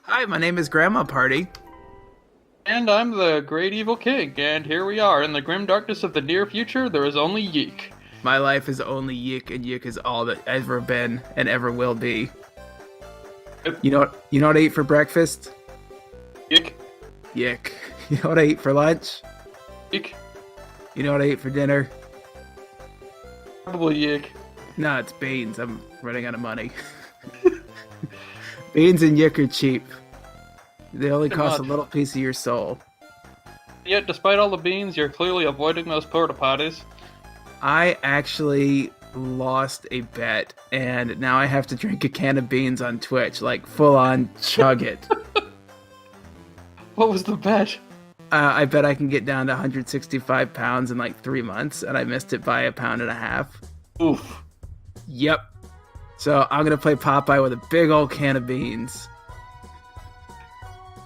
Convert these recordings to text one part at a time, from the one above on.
Hi, my name is Grandma Party. And I'm the Great Evil King, and here we are. In the grim darkness of the near future, there is only Yeek. My life is only Yiik, and Yiik is all that ever been and ever will be. Yep. You know what I eat for breakfast? Yeek. Yick. You know what I eat for lunch? Yeek. You know what I eat for dinner? Probably Yeek. No, it's beans. I'm running out of money. Beans and Yick are cheap. They only Pretty cost a much. little piece of your soul. Yet, despite all the beans, you're clearly avoiding those porta potties. I actually lost a bet, and now I have to drink a can of beans on Twitch, like full on chug it. What was the bet? I bet I can get down to 165 pounds in like 3 months, and I missed it by 1.5 pounds. Oof. Yep. So I'm gonna play Popeye with a big old can of beans.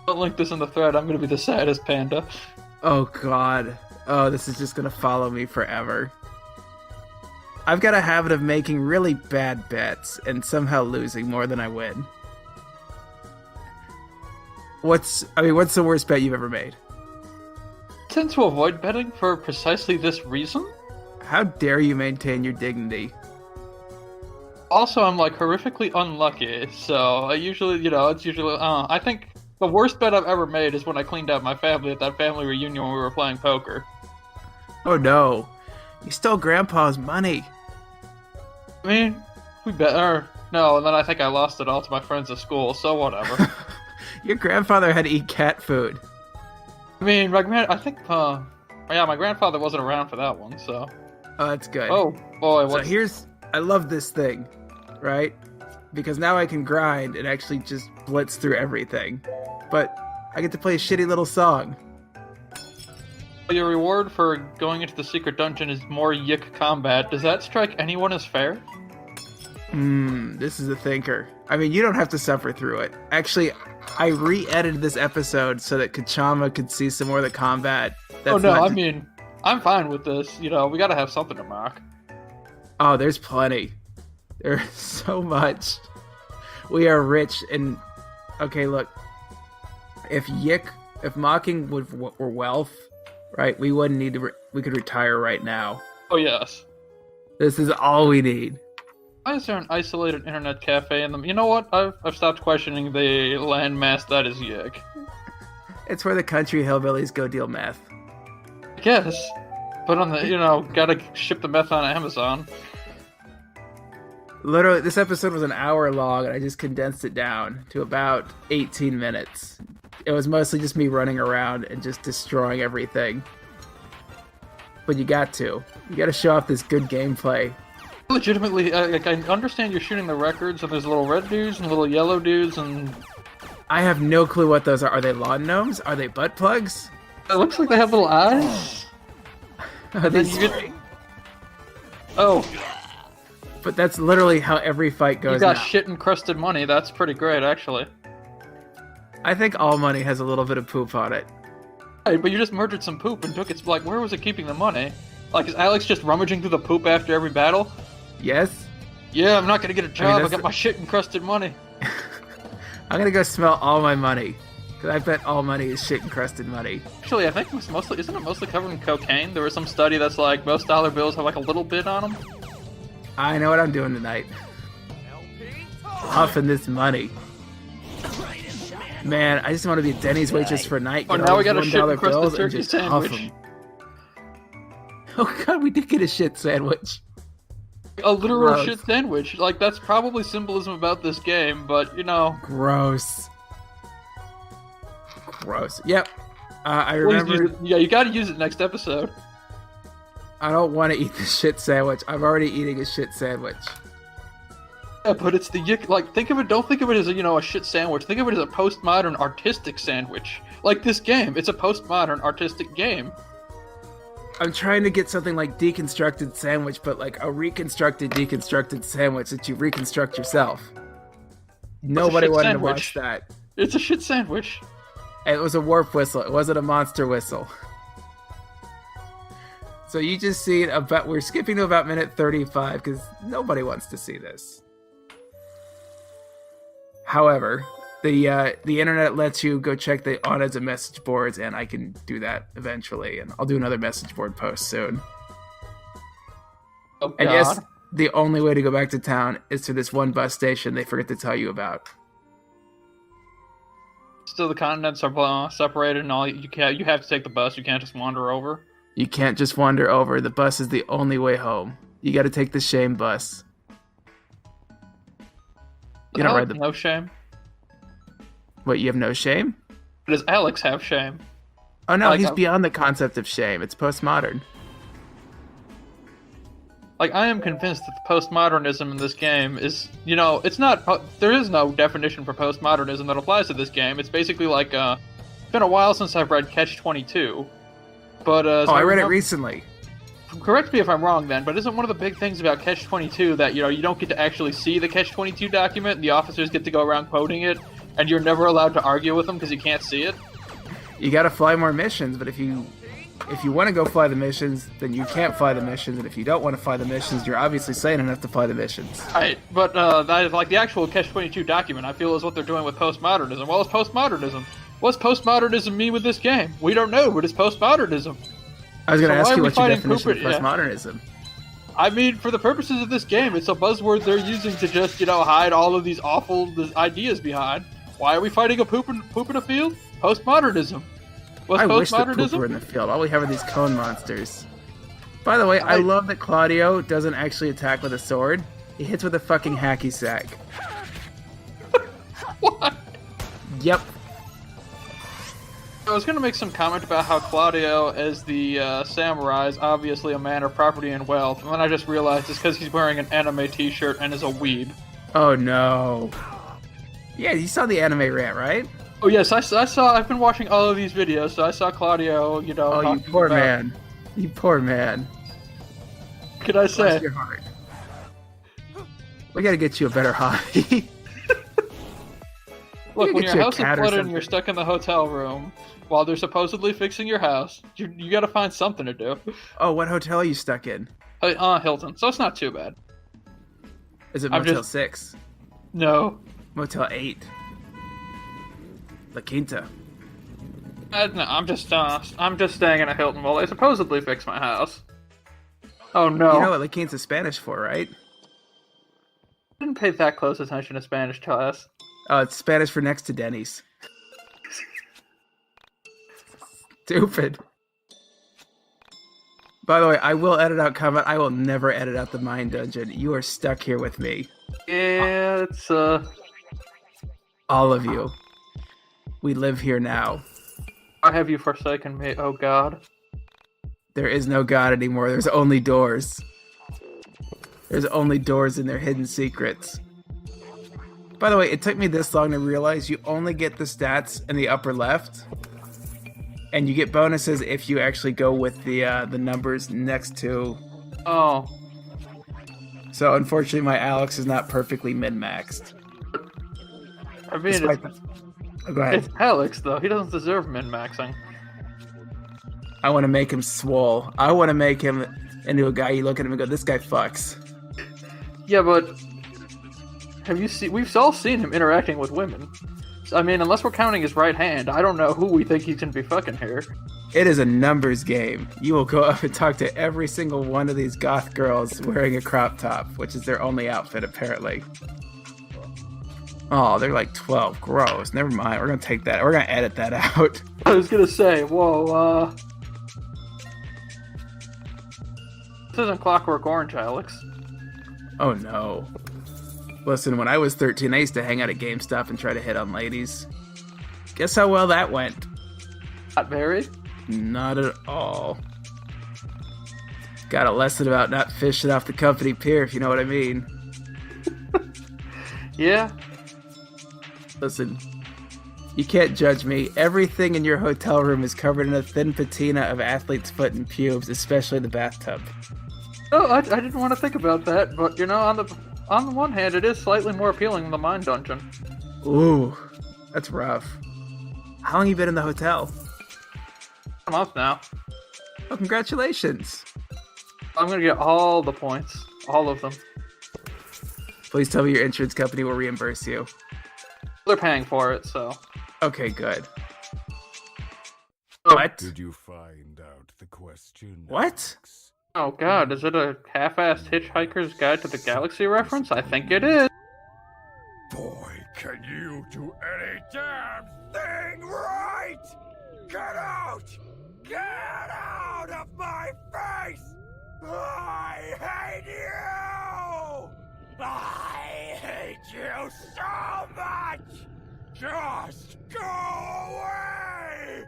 Don't link this in the thread, I'm gonna be the saddest panda. Oh god. Oh, this is just gonna follow me forever. I've got a habit of making really bad bets and somehow losing more than I win. What's the worst bet you've ever made? I tend to avoid betting for precisely this reason. How dare you maintain your dignity? Also, I'm like horrifically unlucky, so I usually, I think the worst bet I've ever made is when I cleaned out my family at that family reunion when we were playing poker. Oh no. You stole Grandpa's money. I mean, we bet, or no, and then I think I lost it all to my friends at school, so whatever. Your grandfather had to eat cat food. I mean, my grandfather wasn't around for that one, so. Oh, that's good. Oh, boy, So I love this thing, right? Because now I can grind and actually just blitz through everything. But I get to play a shitty little song. Your reward for going into the secret dungeon is more Yick combat. Does that strike anyone as fair? This is a thinker. I mean, you don't have to suffer through it. Actually, I re-edited this episode so that Kachama could see some more of the combat. Oh no, I mean, I'm fine with this. You know, we gotta have something to mock. Oh, there's plenty. There's so much. We are rich and... Okay, look. If mocking were wealth, right, we wouldn't need to... We could retire right now. Oh yes. This is all we need. Why is there an isolated internet cafe in them? You know what? I've stopped questioning the landmass that is Yick. It's where the country hillbillies go deal meth. I guess. But on the, gotta ship the meth on Amazon. Literally, this episode was an hour long, and I just condensed it down to about 18 minutes. It was mostly just me running around and just destroying everything. But you got to show off this good gameplay. Legitimately, I understand you're shooting the records, and there's little red dudes and little yellow dudes, and... I have no clue what those are. Are they lawn gnomes? Are they butt plugs? It looks like they have little eyes. Are they Oh, But that's literally how every fight goes you got now. shit-encrusted money. That's pretty great, actually. I think all money has a little bit of poop on it. Hey, but you just murdered some poop and took its... Like, where was it keeping the money? Like, is Alex just rummaging through the poop after every battle? Yes? Yeah, I'm not gonna get a job. I that's got my shit-encrusted money. I'm gonna go smell all my money. Because I bet all money is shit-encrusted money. Actually, I think it was mostly... Isn't it mostly covered in cocaine? There was some study that's like, most dollar bills have like a little bit on them. I know what I'm doing tonight. Huffing this money. Man, I just want to be a Denny's waitress for a night. Oh, Get now all we got a these $1 shit-encrusted bills and turkey just huff sandwich. 'em. Oh god, we did get a shit sandwich. A literal Gross. shit sandwich. Like, that's probably symbolism about this game, but, Gross. Gross. Yep. I please remember... use it. Yeah, you gotta use it next episode. I don't want to eat the shit sandwich. I'm already eating a shit sandwich. Yeah, but it's the Yick. Like, don't think of it as a shit sandwich. Think of it as a postmodern artistic sandwich. Like this game, it's a postmodern artistic game. I'm trying to get something like deconstructed sandwich, but like a reconstructed deconstructed sandwich that you reconstruct yourself. Nobody shit wanted sandwich. to watch that. It's a shit sandwich. And it was a warp whistle. It wasn't a monster whistle. So you just see we're skipping to about minute 35 because nobody wants to see this. However, The internet lets you go check the on as a message boards, and I can do that eventually, and I'll do another message board post soon. Oh, I guess God. the only way to go back to town is to this one bus station they forget to tell you about. Still, the continents are separated, and all you have to take the bus. You can't just wander over. You can't just wander over. The bus is the only way home. You got to take the shame bus. You don't ride the... No shame. What, you have no shame? Does Alex have shame? Oh no, Like, he's beyond the concept of shame. It's postmodern. Like, I am convinced that the postmodernism in this game is, it's not. There is no definition for postmodernism that applies to this game. It's basically like, it's been a while since I've read Catch-22, but I read it recently. Correct me if I'm wrong, then, but isn't one of the big things about Catch-22 that you don't get to actually see the Catch-22 document? The officers get to go around quoting it, and you're never allowed to argue with them because you can't see it. You got to fly more missions, but if you want to go fly the missions, then you can't fly the missions, and if you don't want to fly the missions, you're obviously sane enough to fly the missions. Right, but that is like the actual Catch-22 document, I feel, is what they're doing with postmodernism. Well, it's postmodernism. What's postmodernism mean with this game? We don't know, but it's postmodernism. I was going to ask you what's your fighting definition of Cooper? postmodernism. I mean, for the purposes of this game, it's a buzzword they're using to just, hide all of these awful ideas behind. Why are we fighting a poop in a field? Postmodernism. What's I wish the poop postmodernism? were in the field. All we have are these cone monsters. By the way, I love that Claudio doesn't actually attack with a sword. He hits with a fucking hacky sack. What? Yep. I was going to make some comment about how Claudio, as the samurai, is obviously a man of property and wealth, and then I just realized it's because he's wearing an anime t-shirt and is a weeb. Oh no. Yeah, you saw the anime rant, right? Oh yes, I saw. I've been watching all of these videos, so I saw Claudio. Oh, you poor man. You poor man. What could I say? Bless your heart. We gotta get you a better hobby. Look, when get your you a house is cat or flooded and something. you're stuck in the hotel room while they're supposedly fixing your house, you got to find something to do. Oh, what hotel are you stuck in? Hilton. So it's not too bad. Is it I'm Motel just- 6? No. Motel 8? La Quinta? No, I'm just staying in a Hilton while they supposedly fix my house. Oh no! You know what La Quinta's Spanish for, right? I didn't pay that close attention to Spanish class. Oh, it's Spanish for next to Denny's. Stupid. By the way, I will edit out comment. I will never edit out the mine dungeon. You are stuck here with me. Yeah, it's All of you. We live here now. Why have you forsaken me, oh God? There is no God anymore. There's only doors. There's only doors and their hidden secrets. By the way, it took me this long to realize you only get the stats in the upper left. And you get bonuses if you actually go with the numbers next to... Oh. So unfortunately my Alex is not perfectly min-maxed. I mean, Go ahead. it's Alex, though. He doesn't deserve min-maxing. I want to make him swole. I want to make him into a guy you look at him and go, this guy fucks. Yeah, but have you seen? We've all seen him interacting with women. I mean, unless we're counting his right hand, I don't know who we think he's gonna be fucking here. It is a numbers game. You will go up and talk to every single one of these goth girls wearing a crop top, which is their only outfit, apparently. Oh, they're like 12. Gross. Never mind. We're going to take that. We're going to edit that out. I was gonna say, whoa, this isn't Clockwork Orange, Alex. Oh, no. Listen, when I was 13, I used to hang out at GameStop and try to hit on ladies. Guess how well that went? Not very. Not at all. Got a lesson about not fishing off the company pier, if you know what I mean. Yeah. Listen, you can't judge me. Everything in your hotel room is covered in a thin patina of athlete's foot and pubes, especially the bathtub. Oh, I didn't want to think about that, but on the one hand, it is slightly more appealing than the mine dungeon. Ooh, that's rough. How long you been in the hotel? A month now. Oh, congratulations. I'm gonna get all the points, all of them. Please tell me your insurance company will reimburse you. They're paying for it, so. Okay, good. Oh. What? Did you find out the question? What? Alex? Oh god, is it a half-assed Hitchhiker's Guide to the Galaxy reference? I think it is. Boy, can you do any damn thing right? Get out! Get out of my face! I hate you! I hate you so much! Just go away!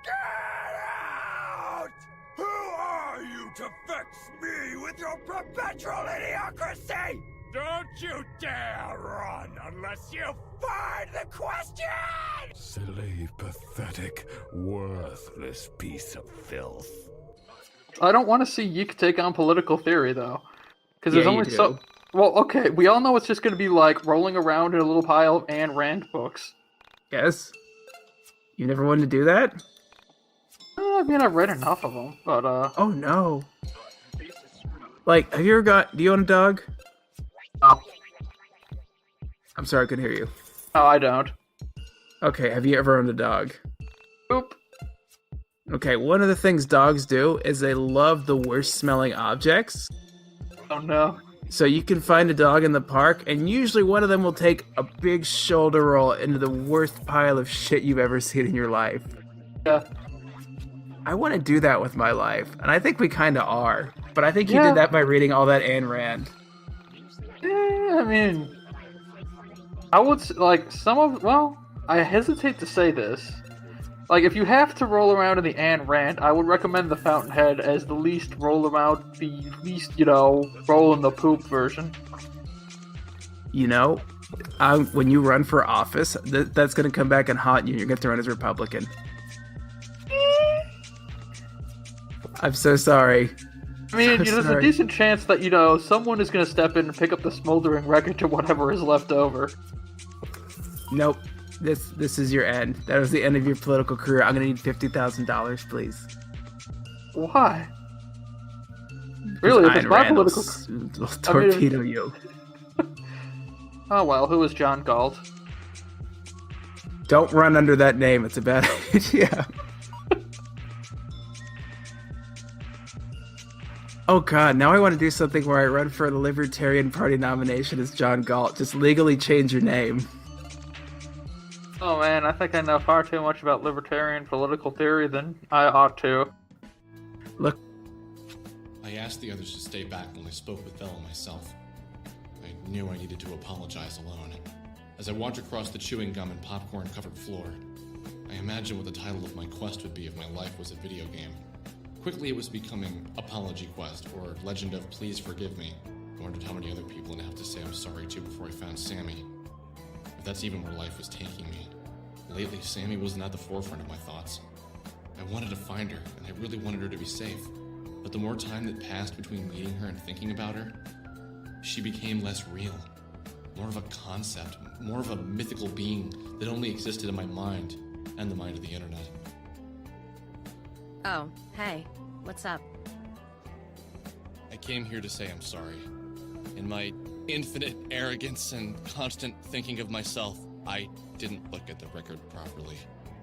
Get out! Who are you to vex me with your perpetual idiocracy? Don't you dare run unless you find the question! Silly, pathetic, worthless piece of filth. I don't want to see Yiik take on political theory, though. Because Yeah, there's only you do. so... Well, okay, we all know it's just going to be, like, rolling around in a little pile of Ayn Rand books. Yes? You never wanted to do that? I mean, I've read enough of them, but, Oh, no. Like, have you ever got... Do you own a dog? no. I'm sorry, I couldn't hear you. No, I don't. Okay, have you ever owned a dog? Oop. Okay, one of the things dogs do is they love the worst smelling objects. Oh, no. So you can find a dog in the park, and usually one of them will take a big shoulder roll into the worst pile of shit you've ever seen in your life. Yeah. I want to do that with my life, and I think we kind of are. But I think you Yeah. did that by reading all that Ayn Rand. I mean... I would, like, some of... Well, I hesitate to say this. Like, if you have to roll around in the Ayn Rand, I would recommend the Fountainhead as the least roll around, the least, roll in the poop version. You know, when you run for office, that's going to come back and haunt you, and you're going to run as Republican. I'm so sorry. I mean, So there's a sorry. decent chance that, someone is going to step in and pick up the smoldering wreckage of whatever is left over. Nope. This is your end. That was the end of your political career. I'm going to need $50,000, please. Why? Really, if it's Ayn my Rand will political... will torpedo you. Oh well, who is John Galt? Don't run under that name. It's a bad idea. Oh god, now I want to do something where I run for the Libertarian Party nomination as John Galt. Just legally change your name. Oh man, I think I know far too much about libertarian political theory than I ought to. Look, I asked the others to stay back when I spoke with Bella myself. I knew I needed to apologize alone. As I walked across the chewing gum and popcorn-covered floor, I imagined what the title of my quest would be if my life was a video game. Quickly it was becoming Apology Quest, or Legend of Please Forgive Me. I wondered how many other people I'd have to say I'm sorry to before I found Sammy. If that's even where life was taking me. Lately, Sammy wasn't at the forefront of my thoughts. I wanted to find her, and I really wanted her to be safe. But the more time that passed between meeting her and thinking about her, she became less real. More of a concept, more of a mythical being that only existed in my mind and the mind of the internet. Oh, hey. What's up? I came here to say I'm sorry. In my infinite arrogance and constant thinking of myself, I didn't look at the record properly.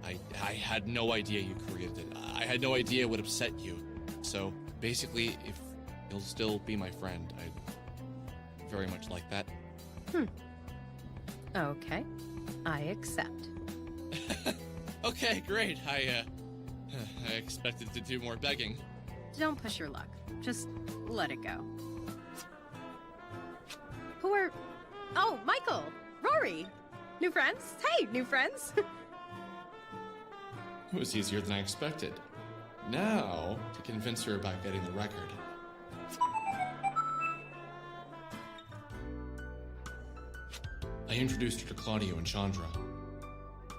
I had no idea you created it. I had no idea it would upset you. So, basically, if you'll still be my friend, I'd very much like that. Okay. I accept. Okay, great. I expected to do more begging. Don't push your luck. Just let it go. Who are... Oh, Michael! Rory! New friends? Hey, new friends! It was easier than I expected. Now, to convince her about getting the record. I introduced her to Claudio and Chandra.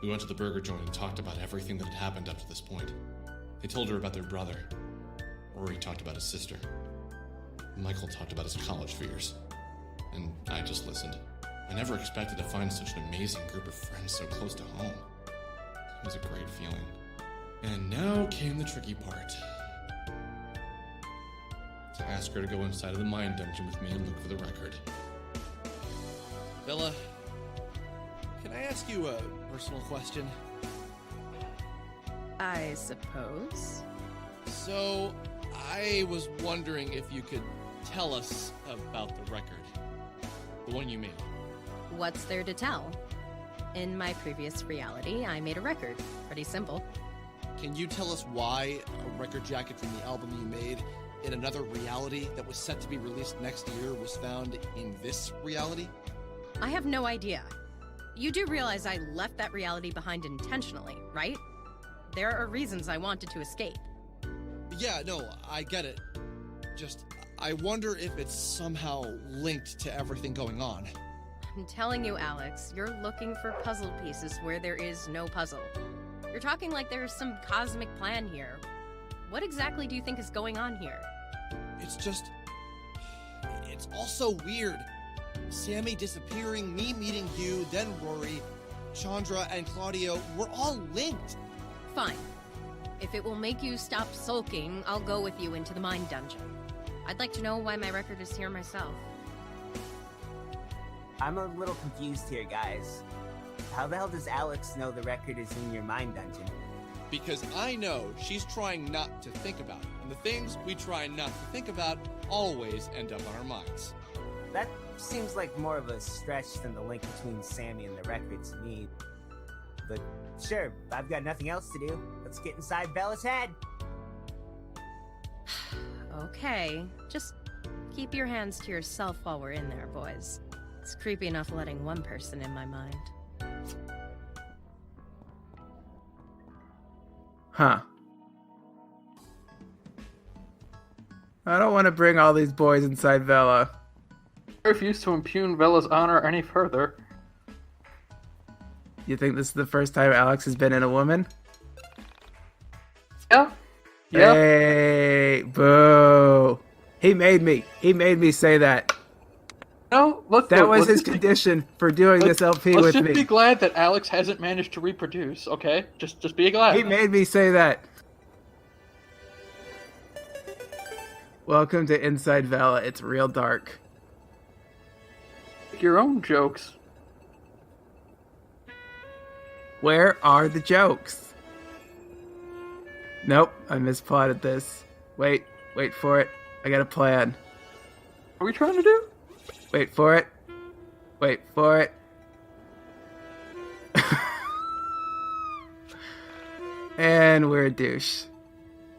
We went to the burger joint and talked about everything that had happened up to this point. They told her about their brother. Rory talked about his sister. Michael talked about his college fears. And I just listened. I never expected to find such an amazing group of friends so close to home. It was a great feeling. And now came the tricky part. To ask her to go inside of the mind dungeon with me and look for the record. Bella, Can I ask you a personal question? I suppose. So, I was wondering if you could tell us about the record. The one you made. What's there to tell? In my previous reality, I made a record. Pretty simple. Can you tell us why a record jacket from the album you made in another reality that was set to be released next year was found in this reality? I have no idea. You do realize I left that reality behind intentionally, right? There are reasons I wanted to escape. Yeah, no, I get it. Just, I wonder if it's somehow linked to everything going on. I'm telling you, Alex, you're looking for puzzle pieces where there is no puzzle. You're talking like there's some cosmic plan here. What exactly do you think is going on here? It's just... It's all so weird. Sammy disappearing, me meeting you, then Rory, Chandra, and Claudio, we're all linked. Fine. If it will make you stop sulking, I'll go with you into the mind dungeon. I'd like to know why my record is here myself. I'm a little confused here, guys. How the hell does Alex know the record is in your mind dungeon? Because I know she's trying not to think about it, and the things we try not to think about always end up on our minds. That seems like more of a stretch than the link between Sammy and the record to me. But sure, I've got nothing else to do. Let's get inside Bella's head. Okay, just keep your hands to yourself while we're in there, boys. It's creepy enough letting one person in my mind. Huh. I don't want to bring all these boys inside Vela. I refuse to impugn Vela's honor any further. You think this is the first time Alex has been in a woman? Yeah. Yeah. Hey, boo. He made me say that. No, That was his condition for doing this LP let's with just me. be glad that Alex hasn't managed to reproduce, okay? Just be glad. He made me say that. Welcome to Inside Vela. It's real dark. Make your own jokes. Where are the jokes? Nope, I misplotted this. Wait for it. I got a plan. What are we trying to do? Wait for it. Wait for it. And we're a douche.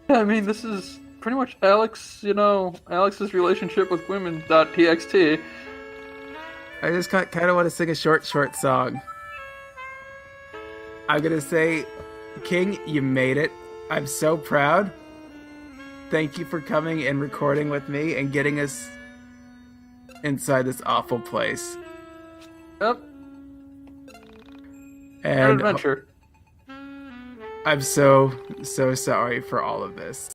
Yeah, I mean, this is pretty much Alex, Alex's relationship with women.txt. I just kind of want to sing a short song. I'm gonna say, King, you made it. I'm so proud. Thank you for coming and recording with me and getting us inside this awful place. Yep. And An adventure. I'm so sorry for all of this.